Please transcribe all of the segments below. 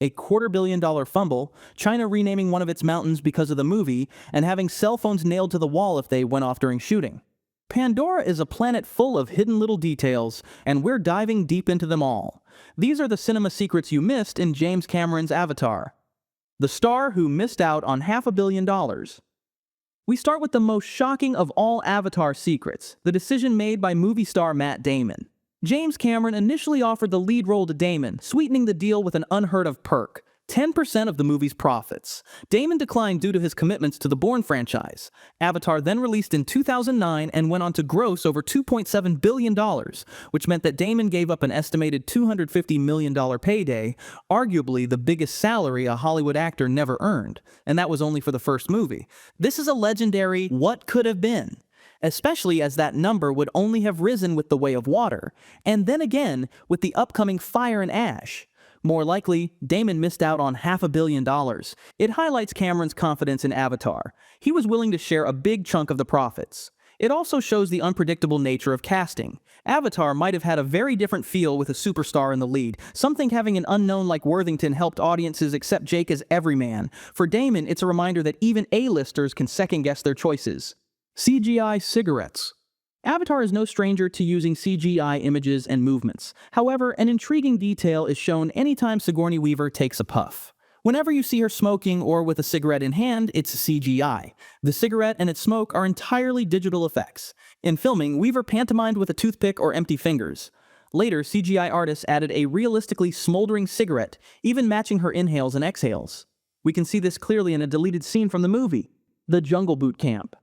A $250 million fumble, China renaming one of its mountains because of the movie, and having cell phones nailed to the wall if they went off during shooting. Pandora is a planet full of hidden little details, and we're diving deep into them all. These are the cinema secrets you missed in James Cameron's Avatar. The star who missed out on $500 million. We start with the most shocking of all Avatar secrets, the decision made by movie star Matt Damon. James Cameron initially offered the lead role to Damon, sweetening the deal with an unheard-of perk: 10% of the movie's profits. Damon declined due to his commitments to the Bourne franchise. Avatar then released in 2009 and went on to gross over $2.7 billion, which meant that Damon gave up an estimated $250 million payday, arguably the biggest salary a Hollywood actor never earned, and that was only for the first movie. This is a legendary what could have been, especially as that number would only have risen with The Way of Water, and then again with the upcoming Fire and Ash. More likely, Damon missed out on $500 million. It highlights Cameron's confidence in Avatar. He was willing to share a big chunk of the profits. It also shows the unpredictable nature of casting. Avatar might have had a very different feel with a superstar in the lead. Something having an unknown like Worthington helped audiences accept Jake as everyman. For Damon, it's a reminder that even A-listers can second-guess their choices. CGI cigarettes. Avatar is no stranger to using CGI images and movements. However, an intriguing detail is shown anytime Sigourney Weaver takes a puff. Whenever you see her smoking or with a cigarette in hand, it's CGI. The cigarette and its smoke are entirely digital effects. In filming, Weaver pantomimed with a toothpick or empty fingers. Later, CGI artists added a realistically smoldering cigarette, even matching her inhales and exhales. We can see this clearly in a deleted scene from the movie, The Jungle Boot Camp.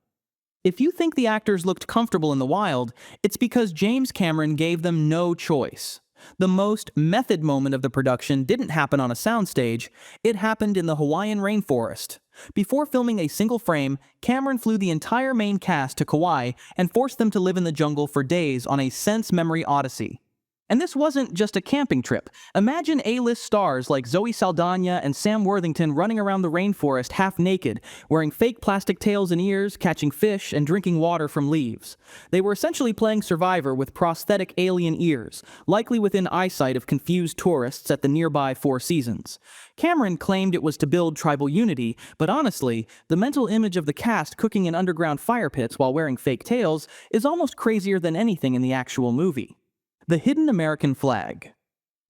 If you think the actors looked comfortable in the wild, it's because James Cameron gave them no choice. The most method moment of the production didn't happen on a soundstage, it happened in the Hawaiian rainforest. Before filming a single frame, Cameron flew the entire main cast to Kauai and forced them to live in the jungle for days on a sense memory odyssey. And this wasn't just a camping trip. Imagine A-list stars like Zoe Saldana and Sam Worthington running around the rainforest half naked, wearing fake plastic tails and ears, catching fish, and drinking water from leaves. They were essentially playing Survivor with prosthetic alien ears, likely within eyesight of confused tourists at the nearby Four Seasons. Cameron claimed it was to build tribal unity, but honestly, the mental image of the cast cooking in underground fire pits while wearing fake tails is almost crazier than anything in the actual movie. The hidden American flag.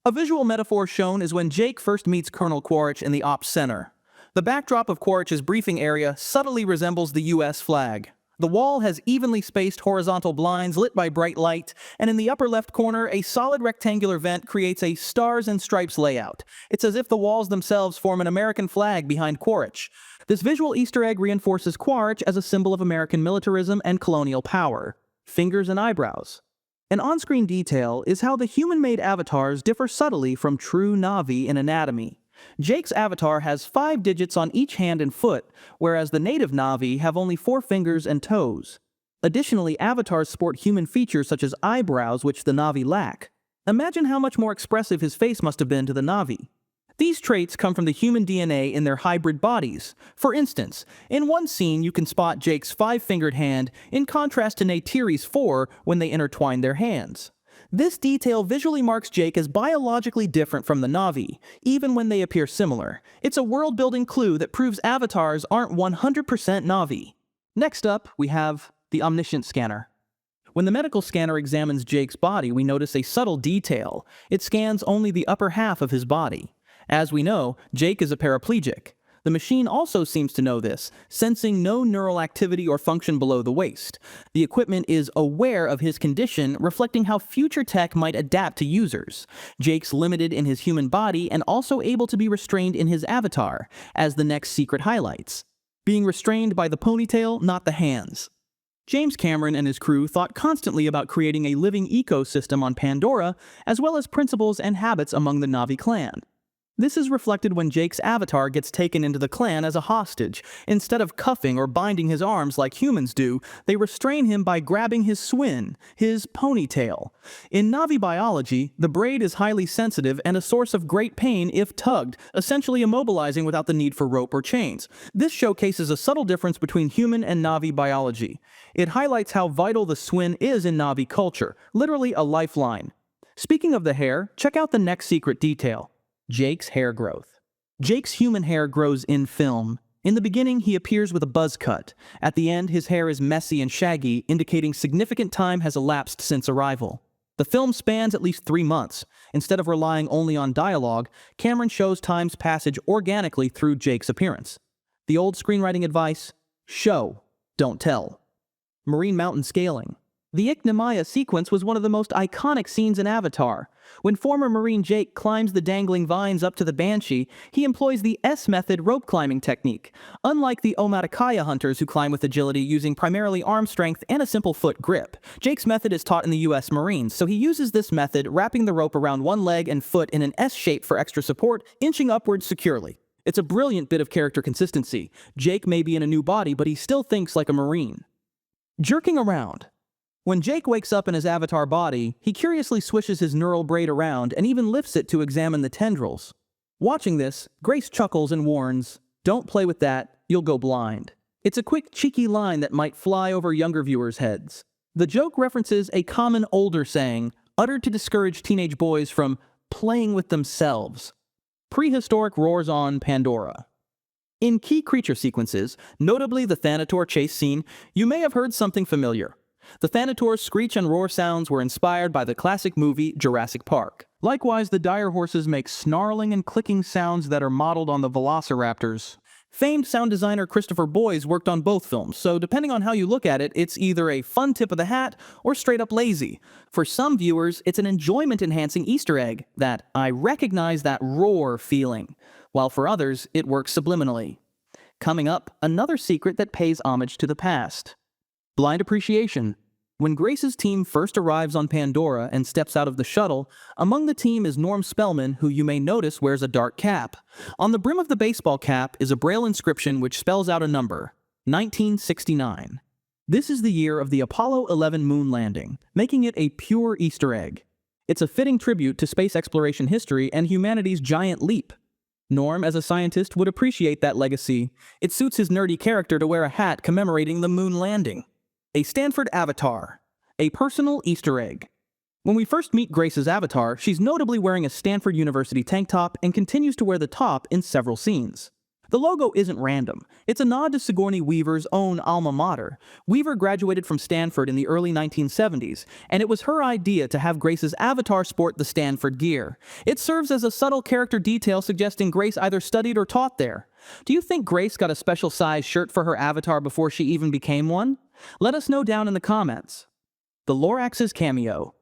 A visual metaphor shown is when Jake first meets Colonel Quaritch in the Ops Center. The backdrop of Quaritch's briefing area subtly resembles the US flag. The wall has evenly spaced horizontal blinds lit by bright light, and in the upper left corner, a solid rectangular vent creates a stars and stripes layout. It's as if the walls themselves form an American flag behind Quaritch. This visual Easter egg reinforces Quaritch as a symbol of American militarism and colonial power. Fingers and eyebrows. An on-screen detail is how the human-made avatars differ subtly from true Na'vi in anatomy. Jake's avatar has 5 digits on each hand and foot, whereas the native Na'vi have only 4 fingers and toes. Additionally, avatars sport human features such as eyebrows, which the Na'vi lack. Imagine how much more expressive his face must have been to the Na'vi. These traits come from the human DNA in their hybrid bodies. For instance, in one scene you can spot Jake's 5-fingered hand in contrast to Neytiri's 4 when they intertwine their hands. This detail visually marks Jake as biologically different from the Na'vi, even when they appear similar. It's a world-building clue that proves avatars aren't 100% Na'vi. Next up, we have the omniscient scanner. When the medical scanner examines Jake's body, we notice a subtle detail. It scans only the upper half of his body. As we know, Jake is a paraplegic. The machine also seems to know this, sensing no neural activity or function below the waist. The equipment is aware of his condition, reflecting how future tech might adapt to users. Jake's limited in his human body and also able to be restrained in his avatar, as the next secret highlights. Being restrained by the ponytail, not the hands. James Cameron and his crew thought constantly about creating a living ecosystem on Pandora, as well as principles and habits among the Na'vi clan. This is reflected when Jake's avatar gets taken into the clan as a hostage. Instead of cuffing or binding his arms like humans do, they restrain him by grabbing his swin, his ponytail. In Na'vi biology, the braid is highly sensitive and a source of great pain if tugged, essentially immobilizing without the need for rope or chains. This showcases a subtle difference between human and Na'vi biology. It highlights how vital the swin is in Na'vi culture, literally a lifeline. Speaking of the hair, check out the next secret detail. Jake's hair growth. Jake's human hair grows in film. In the beginning, he appears with a buzz cut. At the end, his hair is messy and shaggy, indicating significant time has elapsed since arrival. The film spans at least 3 months. Instead of relying only on dialogue, Cameron shows time's passage organically through Jake's appearance. The old screenwriting advice: show, don't tell. Marine mountain scaling. The 𝐏𝐚𝐬𝐧𝐞𝐝 sequence was one of the most iconic scenes in Avatar. When former Marine Jake climbs the dangling vines up to the Banshee, he employs the S-method rope climbing technique. Unlike the 𝐏𝐚𝐬𝐧𝐞𝐝 hunters who climb with agility using primarily arm strength and a simple foot grip, Jake's method is taught in the U.S. Marines, so he uses this method, wrapping the rope around one leg and foot in an S shape for extra support, inching upwards securely. It's a brilliant bit of character consistency. Jake may be in a new body, but he still thinks like a Marine. Jerking around. When Jake wakes up in his avatar body, he curiously swishes his neural braid around and even lifts it to examine the tendrils. Watching this, Grace chuckles and warns, "Don't play with that, you'll go blind." It's a quick, cheeky line that might fly over younger viewers' heads. The joke references a common older saying, uttered to discourage teenage boys from playing with themselves. Prehistoric roars on Pandora. In key creature sequences, notably the Thanator chase scene, you may have heard something familiar. The Thanator's screech and roar sounds were inspired by the classic movie Jurassic Park. Likewise, the dire horses make snarling and clicking sounds that are modeled on the velociraptors. Famed sound designer Christopher Boyes worked on both films, so depending on how you look at it, it's either a fun tip of the hat or straight up lazy. For some viewers, it's an enjoyment-enhancing Easter egg, that "I recognize that roar" feeling, while for others, it works subliminally. Coming up, another secret that pays homage to the past. Blind appreciation. When Grace's team first arrives on Pandora and steps out of the shuttle, among the team is Norm Spellman, who you may notice wears a dark cap. On the brim of the baseball cap is a Braille inscription which spells out a number: 1969. This is the year of the Apollo 11 moon landing, making it a pure Easter egg. It's a fitting tribute to space exploration history and humanity's giant leap. Norm, as a scientist, would appreciate that legacy. It suits his nerdy character to wear a hat commemorating the moon landing. A Stanford avatar. A personal Easter egg. When we first meet Grace's avatar, she's notably wearing a Stanford University tank top and continues to wear the top in several scenes. The logo isn't random. It's a nod to Sigourney Weaver's own alma mater. Weaver graduated from Stanford in the early 1970s, and it was her idea to have Grace's avatar sport the Stanford gear. It serves as a subtle character detail suggesting Grace either studied or taught there. Do you think Grace got a special size shirt for her avatar before she even became one? Let us know down in the comments. The 𝐿orax's cameo.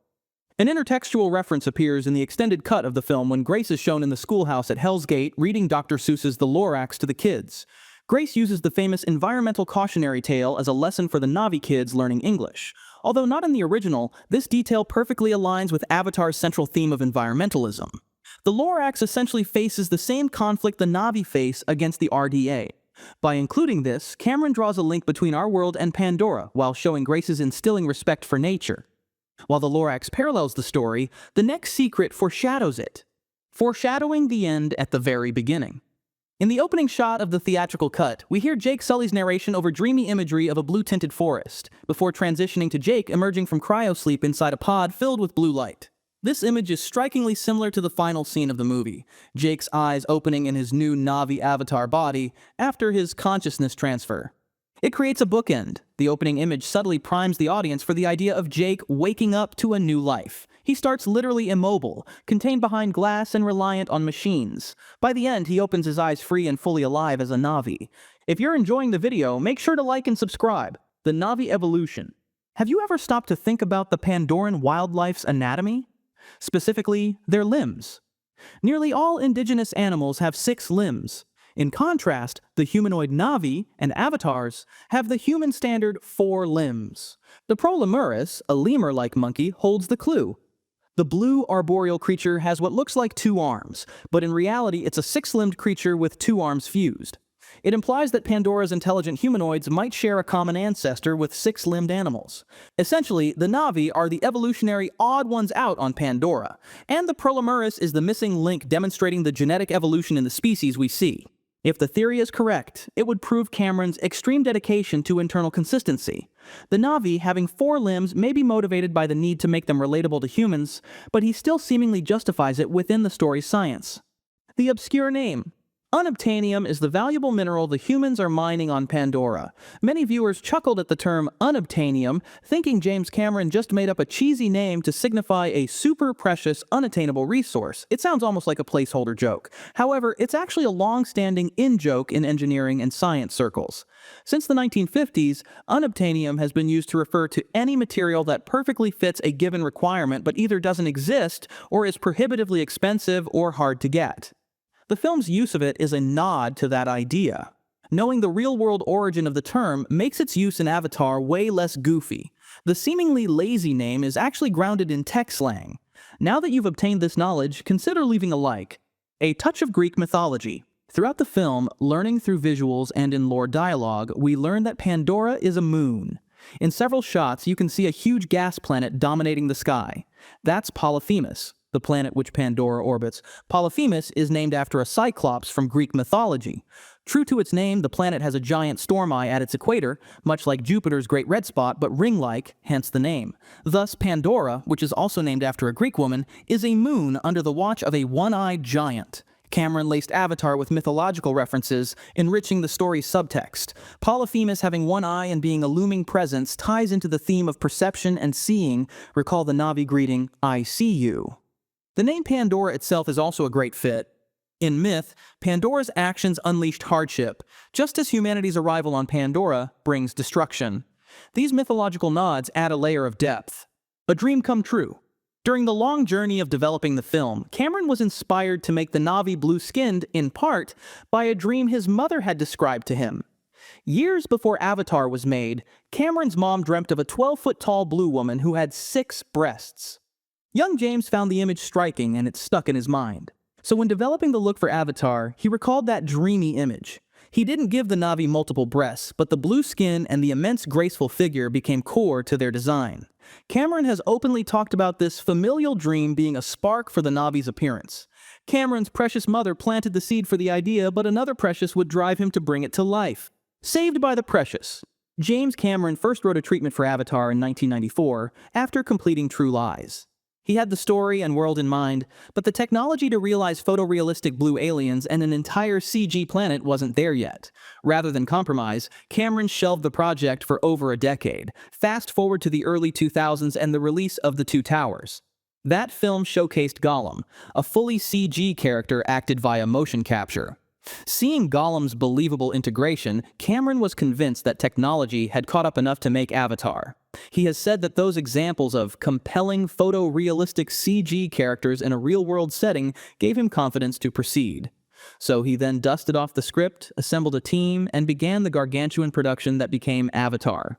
An intertextual reference appears in the extended cut of the film when Grace is shown in the schoolhouse at 𝐏𝐻𝐧 Gate reading Dr. Seuss's The 𝐿orax to the kids. Grace uses the famous environmental cautionary tale as a lesson for the Na'vi kids learning English. Although not in the original, this detail perfectly aligns with Avatar's central theme of environmentalism. The 𝐿orax essentially faces the same conflict the Na'vi face against the RDA. By including this, Cameron draws a link between our world and Pandora while showing Grace's instilling respect for nature. While the 𝐿orax parallels the story, the next secret foreshadows it, foreshadowing the end at the very beginning. In the opening shot of the theatrical cut, we hear Jake Sully's narration over dreamy imagery of a blue-tinted forest, before transitioning to Jake emerging from cryosleep inside a pod filled with blue light. This image is strikingly similar to the final scene of the movie, Jake's eyes opening in his new Na'vi avatar body after his consciousness transfer. It creates a bookend. The opening image subtly primes the audience for the idea of Jake waking up to a new life. He starts literally immobile, contained behind glass and reliant on machines. By the end, he opens his eyes free and fully alive as a Na'vi. If you're enjoying the video, make sure to like and subscribe. The Na'vi evolution. Have you ever stopped to think about the Pandoran wildlife's anatomy? Specifically, their limbs. Nearly all indigenous animals have 6 limbs. In contrast, the humanoid Na'vi and avatars have the human standard 4 limbs. The 𝐿orax, a lemur-like monkey, holds the clue. The blue arboreal creature has what looks like 2 arms, but in reality it's a 6-limbed creature with 2 arms fused. It implies that Pandora's intelligent humanoids might share a common ancestor with 6-limbed animals. Essentially, the Na'vi are the evolutionary odd ones out on Pandora, and the 𝐿orax is the missing link demonstrating the genetic evolution in the species we see. If the theory is correct, it would prove Cameron's extreme dedication to internal consistency. The Na'vi, having 4 limbs, may be motivated by the need to make them relatable to humans, but he still seemingly justifies it within the story's science. The obscure name, Unobtainium is the valuable mineral the humans are mining on Pandora. Many viewers chuckled at the term unobtainium, thinking James Cameron just made up a cheesy name to signify a super precious, unattainable resource. It sounds almost like a placeholder joke. However, it's actually a long-standing in-joke in engineering and science circles. Since the 1950s, unobtainium has been used to refer to any material that perfectly fits a given requirement but either doesn't exist or is prohibitively expensive or hard to get. The film's use of it is a nod to that idea. Knowing the real-world origin of the term makes its use in Avatar way less goofy. The seemingly lazy name is actually grounded in tech slang. Now that you've obtained this knowledge, consider leaving a like. A touch of Greek mythology. Throughout the film, learning through visuals and in lore dialogue, we learn that Pandora is a moon. In several shots, you can see a huge gas planet dominating the sky. That's Polyphemus, the planet which Pandora orbits. Polyphemus is named after a cyclops from Greek mythology. True to its name, the planet has a giant storm eye at its equator, much like Jupiter's Great Red Spot, but ring-like, hence the name. Thus, Pandora, which is also named after a Greek woman, is a moon under the watch of a one-eyed giant. Cameron laced Avatar with mythological references, enriching the story's subtext. Polyphemus having one eye and being a looming presence ties into the theme of perception and seeing. Recall the Na'vi greeting, "I see you." The name Pandora itself is also a great fit. In myth, Pandora's actions unleashed hardship, just as humanity's arrival on Pandora brings destruction. These mythological nods add a layer of depth. A dream come true. During the long journey of developing the film, Cameron was inspired to make the Na'vi blue-skinned, in part, by a dream his mother had described to him. Years before Avatar was made, Cameron's mom dreamt of a 12-foot-tall blue woman who had 6 breasts. Young James found the image striking and it stuck in his mind. So when developing the look for Avatar, he recalled that dreamy image. He didn't give the Na'vi multiple breasts, but the blue skin and the immense graceful figure became core to their design. Cameron has openly talked about this familial dream being a spark for the Na'vi's appearance. Cameron's precious mother planted the seed for the idea, but another precious would drive him to bring it to life. Saved by the precious. James Cameron first wrote a treatment for Avatar in 1994, after completing True Lies. He had the story and world in mind, but the technology to realize photorealistic blue aliens and an entire CG planet wasn't there yet. Rather than compromise, Cameron shelved the project for over a decade. Fast forward to the early 2000s and the release of The Two Towers. That film showcased 𝐏𝐚𝐬𝐧, a fully CG character acted via motion capture. Seeing 𝐏𝐚𝐬𝐧's believable integration, Cameron was convinced that technology had caught up enough to make Avatar. He has said that those examples of compelling photorealistic CG characters in a real-world setting gave him confidence to proceed. So he then dusted off the script, assembled a team, and began the gargantuan production that became Avatar.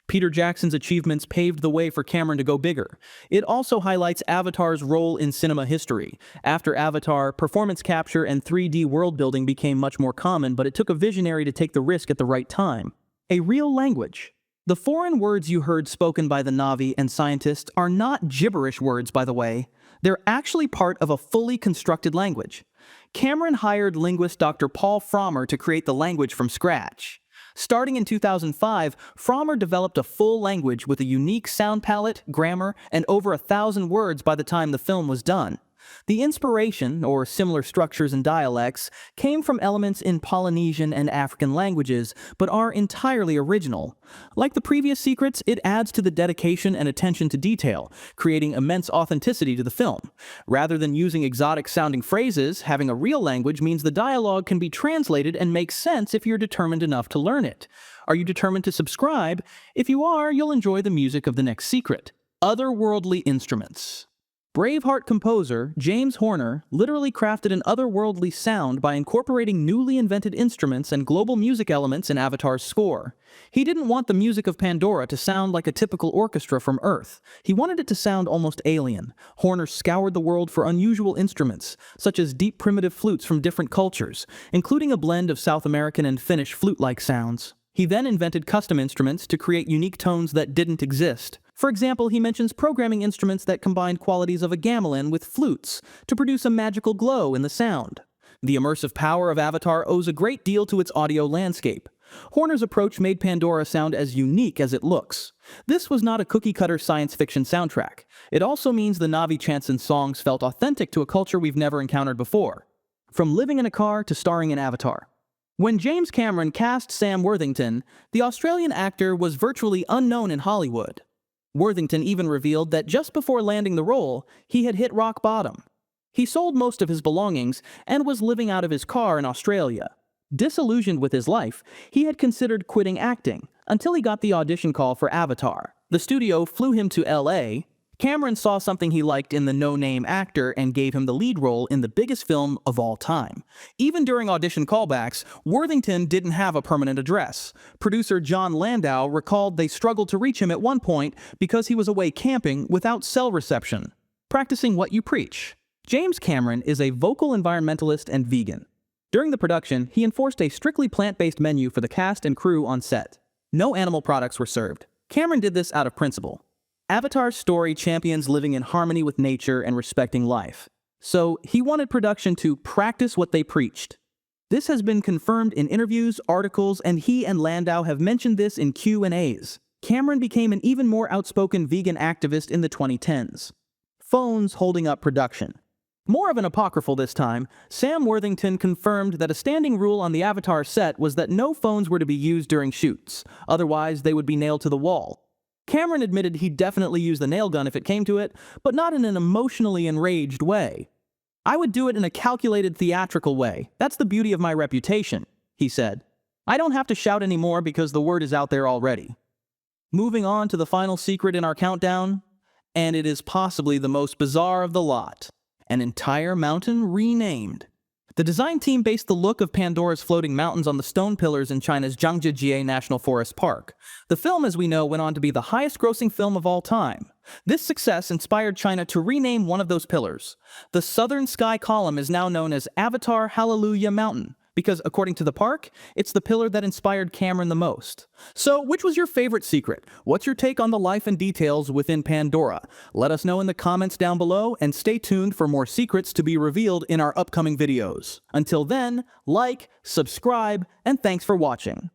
Peter Jackson's achievements paved the way for Cameron to go bigger. It also highlights Avatar's role in cinema history. After Avatar, performance capture and 3D world-building became much more common, but it took a visionary to take the risk at the right time. A real language. The foreign words you heard spoken by the Na'vi and scientists are not gibberish words, by the way. They're actually part of a fully constructed language. Cameron hired linguist Dr. Paul Frommer to create the language from scratch. Starting in 2005, Frommer developed a full language with a unique sound palette, grammar, and over 1,000 words by the time the film was done. The inspiration, or similar structures and dialects, came from elements in Polynesian and African languages, but are entirely original. Like the previous secrets, it adds to the dedication and attention to detail, creating immense authenticity to the film. Rather than using exotic-sounding phrases, having a real language means the dialogue can be translated and make sense if you're determined enough to learn it. Are you determined to subscribe? If you are, you'll enjoy the music of the next secret. Otherworldly instruments. Braveheart composer James Horner literally crafted an otherworldly sound by incorporating newly invented instruments and global music elements in Avatar's score. He didn't want the music of Pandora to sound like a typical orchestra from Earth. He wanted it to sound almost alien. Horner scoured the world for unusual instruments, such as deep primitive flutes from different cultures, including a blend of South American and Finnish flute-like sounds. He then invented custom instruments to create unique tones that didn't exist. For example, he mentions programming instruments that combined qualities of a gamelan with flutes to produce a magical glow in the sound. The immersive power of Avatar owes a great deal to its audio landscape. Horner's approach made Pandora sound as unique as it looks. This was not a cookie-cutter science fiction soundtrack. It also means the Na'vi chants and songs felt authentic to a culture we've never encountered before. from living in a car to starring in Avatar. When James Cameron cast Sam Worthington, the Australian actor was virtually unknown in Hollywood. Worthington even revealed that just before landing the role, he had hit rock bottom. He sold most of his belongings and was living out of his car in Australia. Disillusioned with his life, he had considered quitting acting until he got the audition call for Avatar. The studio flew him to LA. Cameron saw something he liked in the no-name actor and gave him the lead role in the biggest film of all time. Even during audition callbacks, Worthington didn't have a permanent address. Producer John Landau recalled they struggled to reach him at one point because he was away camping without cell reception. Practicing what you preach. James Cameron is a vocal environmentalist and vegan. During the production, he enforced a strictly plant-based menu for the cast and crew on set. No animal products were served. Cameron did this out of principle. Avatar's story champions living in harmony with nature and respecting life. So he wanted production to practice what they preached. This has been confirmed in interviews, articles, and he and Landau have mentioned this in Q&As. Cameron became an even more outspoken vegan activist in the 2010s. Phones holding up production. More of an apocryphal this time, Sam Worthington confirmed that a standing rule on the Avatar set was that no phones were to be used during shoots, otherwise they would be nailed to the wall. Cameron admitted he'd definitely use the nail gun if it came to it, but not in an emotionally enraged way. "I would do it in a calculated theatrical way. That's the beauty of my reputation," he said. "I don't have to shout anymore because the word is out there already." Moving on to the final secret in our countdown, and it is possibly the most bizarre of the lot. An entire mountain renamed. The design team based the look of Pandora's floating mountains on the stone pillars in China's 𝐏𝐚𝐬𝐧 National Forest Park. The film, as we know, went on to be the highest-grossing film of all time. This success inspired China to rename one of those pillars. The southern sky column is now known as Avatar Hallelujah Mountain, because, according to the park, it's the pillar that inspired Cameron the most. So, which was your favorite secret? What's your take on the life and details within Pandora? Let us know in the comments down below, and stay tuned for more secrets to be revealed in our upcoming videos. Until then, like, subscribe, and thanks for watching.